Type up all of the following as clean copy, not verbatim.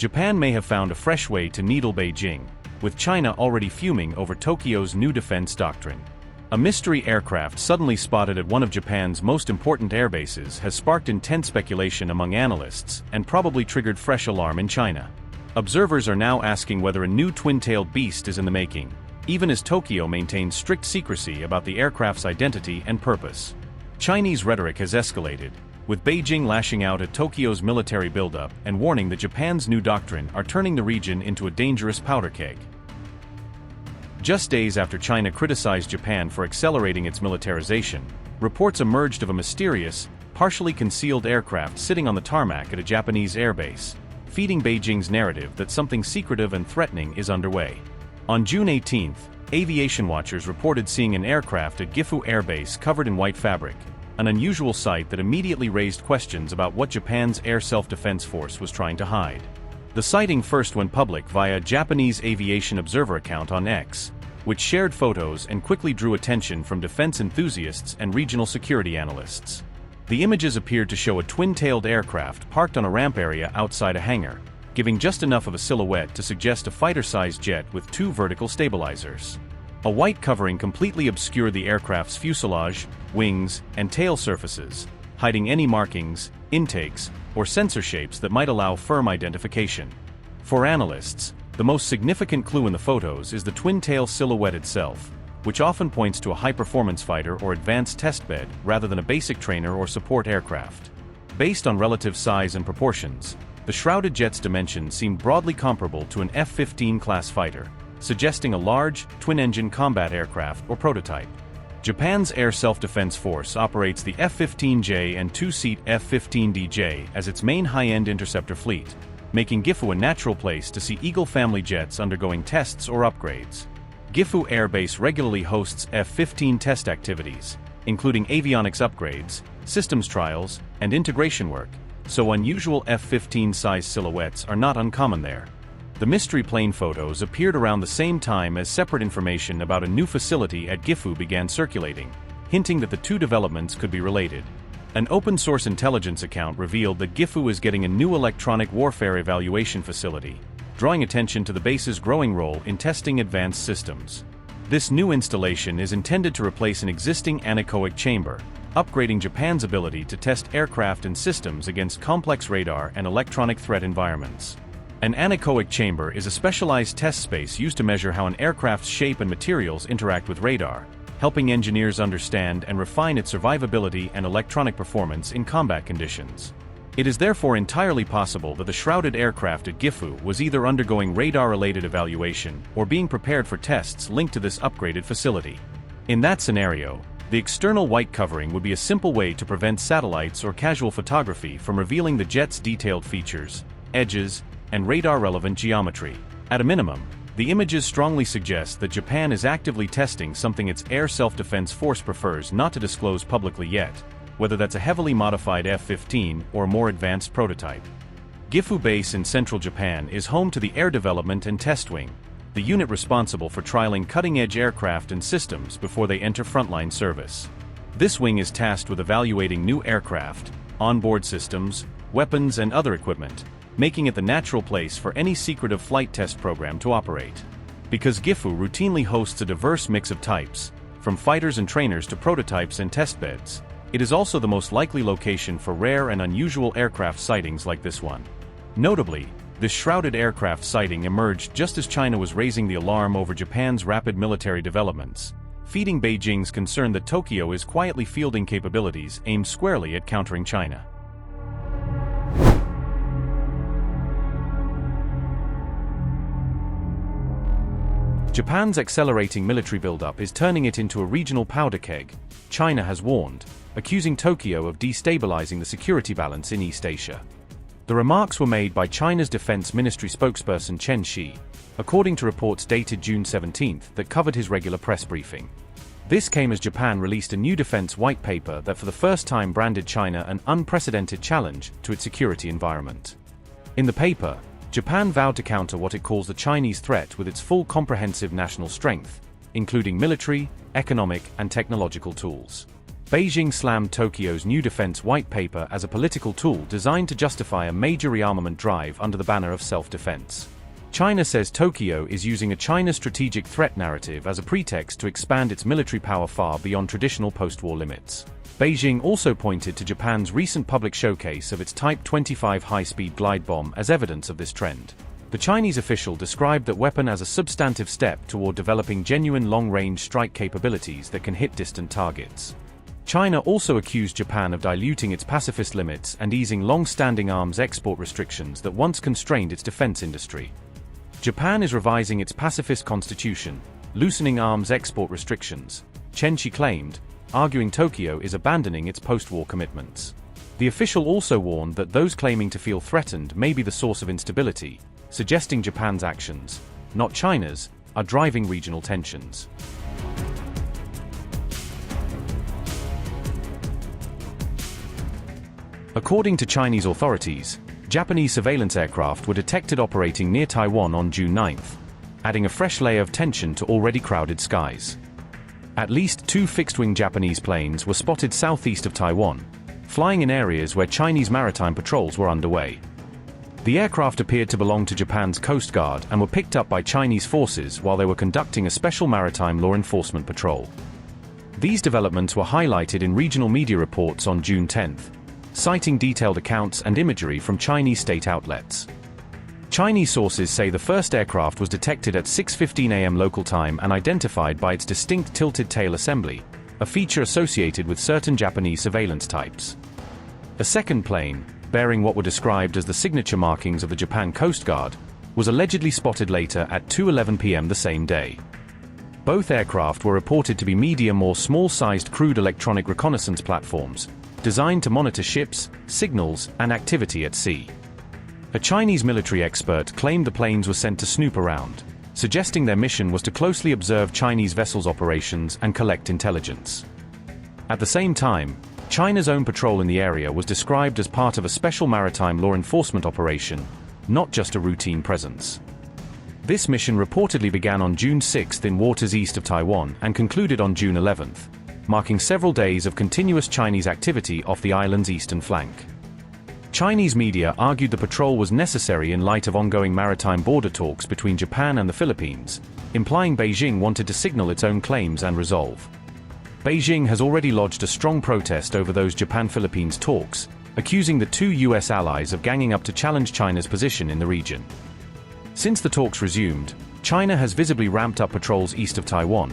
Japan may have found a fresh way to needle Beijing, with China already fuming over Tokyo's new defense doctrine. A mystery aircraft suddenly spotted at one of Japan's most important air bases has sparked intense speculation among analysts and probably triggered fresh alarm in China. Observers are now asking whether a new twin-tailed beast is in the making, even as Tokyo maintains strict secrecy about the aircraft's identity and purpose. Chinese rhetoric has escalated, with Beijing lashing out at Tokyo's military buildup and warning that Japan's new doctrine are turning the region into a dangerous powder keg. Just days after China criticized Japan for accelerating its militarization, reports emerged of a mysterious, partially concealed aircraft sitting on the tarmac at a Japanese airbase, feeding Beijing's narrative that something secretive and threatening is underway. On June 18, aviation watchers reported seeing an aircraft at Gifu Air Base covered in white fabric, an unusual sight that immediately raised questions about what Japan's Air Self-Defense Force was trying to hide. The sighting first went public via a Japanese Aviation Observer account on X, which shared photos and quickly drew attention from defense enthusiasts and regional security analysts. The images appeared to show a twin-tailed aircraft parked on a ramp area outside a hangar, giving just enough of a silhouette to suggest a fighter-sized jet with two vertical stabilizers. A white covering completely obscured the aircraft's fuselage, wings, and tail surfaces, hiding any markings, intakes, or sensor shapes that might allow firm identification. For analysts, the most significant clue in the photos is the twin-tail silhouette itself, which often points to a high-performance fighter or advanced testbed rather than a basic trainer or support aircraft. Based on relative size and proportions, the shrouded jet's dimensions seem broadly comparable to an F-15 class fighter, suggesting a large, twin-engine combat aircraft or prototype. Japan's Air Self-Defense Force operates the F-15J and two-seat F-15DJ as its main high-end interceptor fleet, making Gifu a natural place to see Eagle family jets undergoing tests or upgrades. Gifu Air Base regularly hosts F-15 test activities, including avionics upgrades, systems trials, and integration work, so unusual F-15-size silhouettes are not uncommon there. The mystery plane photos appeared around the same time as separate information about a new facility at Gifu began circulating, hinting that the two developments could be related. An open-source intelligence account revealed that Gifu is getting a new electronic warfare evaluation facility, drawing attention to the base's growing role in testing advanced systems. This new installation is intended to replace an existing anechoic chamber, upgrading Japan's ability to test aircraft and systems against complex radar and electronic threat environments. An anechoic chamber is a specialized test space used to measure how an aircraft's shape and materials interact with radar, helping engineers understand and refine its survivability and electronic performance in combat conditions. It is therefore entirely possible that the shrouded aircraft at Gifu was either undergoing radar-related evaluation or being prepared for tests linked to this upgraded facility. In that scenario, the external white covering would be a simple way to prevent satellites or casual photography from revealing the jet's detailed features, edges, and radar-relevant geometry. At a minimum, the images strongly suggest that Japan is actively testing something its Air Self-Defense Force prefers not to disclose publicly yet, whether that's a heavily modified F-15 or a more advanced prototype. Gifu Base in central Japan is home to the Air Development and Test Wing, the unit responsible for trialing cutting-edge aircraft and systems before they enter frontline service. This wing is tasked with evaluating new aircraft, onboard systems, weapons, and other equipment, making it the natural place for any secretive flight test program to operate. Because Gifu routinely hosts a diverse mix of types, from fighters and trainers to prototypes and testbeds, it is also the most likely location for rare and unusual aircraft sightings like this one. Notably, this shrouded aircraft sighting emerged just as China was raising the alarm over Japan's rapid military developments, feeding Beijing's concern that Tokyo is quietly fielding capabilities aimed squarely at countering China. Japan's accelerating military buildup is turning it into a regional powder keg, China has warned, accusing Tokyo of destabilizing the security balance in East Asia. The remarks were made by China's Defense Ministry spokesperson Chen Shi, according to reports dated June 17 that covered his regular press briefing. This came as Japan released a new defense white paper that for the first time branded China an unprecedented challenge to its security environment. In the paper, Japan vowed to counter what it calls the Chinese threat with its full comprehensive national strength, including military, economic, and technological tools. Beijing slammed Tokyo's new defense white paper as a political tool designed to justify a major rearmament drive under the banner of self-defense. China says Tokyo is using a China strategic threat narrative as a pretext to expand its military power far beyond traditional post-war limits. Beijing also pointed to Japan's recent public showcase of its Type 25 high-speed glide bomb as evidence of this trend. The Chinese official described that weapon as a substantive step toward developing genuine long-range strike capabilities that can hit distant targets. China also accused Japan of diluting its pacifist limits and easing long-standing arms export restrictions that once constrained its defense industry. Japan is revising its pacifist constitution, loosening arms export restrictions, Chenchi claimed, arguing Tokyo is abandoning its post-war commitments. The official also warned that those claiming to feel threatened may be the source of instability, suggesting Japan's actions, not China's, are driving regional tensions. According to Chinese authorities, Japanese surveillance aircraft were detected operating near Taiwan on June 9, adding a fresh layer of tension to already crowded skies. At least 2 fixed-wing Japanese planes were spotted southeast of Taiwan, flying in areas where Chinese maritime patrols were underway. The aircraft appeared to belong to Japan's Coast Guard and were picked up by Chinese forces while they were conducting a special maritime law enforcement patrol. These developments were highlighted in regional media reports on June 10, citing detailed accounts and imagery from Chinese state outlets. Chinese sources say the first aircraft was detected at 6:15 a.m. local time and identified by its distinct tilted tail assembly, a feature associated with certain Japanese surveillance types. A second plane, bearing what were described as the signature markings of the Japan Coast Guard, was allegedly spotted later at 2:11 p.m. the same day. Both aircraft were reported to be medium or small-sized crude electronic reconnaissance platforms, designed to monitor ships, signals, and activity at sea. A Chinese military expert claimed the planes were sent to snoop around, suggesting their mission was to closely observe Chinese vessels' operations and collect intelligence. At the same time, China's own patrol in the area was described as part of a special maritime law enforcement operation, not just a routine presence. This mission reportedly began on June 6 in waters east of Taiwan and concluded on June 11, marking several days of continuous Chinese activity off the island's eastern flank. Chinese media argued the patrol was necessary in light of ongoing maritime border talks between Japan and the Philippines, implying Beijing wanted to signal its own claims and resolve. Beijing has already lodged a strong protest over those Japan-Philippines talks, accusing the 2 U.S. allies of ganging up to challenge China's position in the region. Since the talks resumed, China has visibly ramped up patrols east of Taiwan,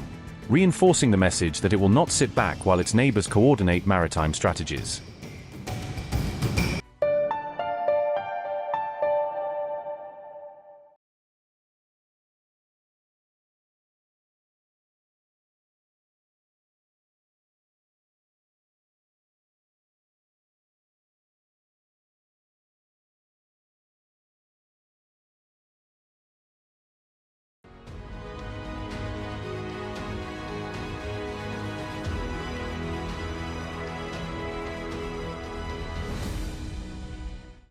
reinforcing the message that it will not sit back while its neighbors coordinate maritime strategies.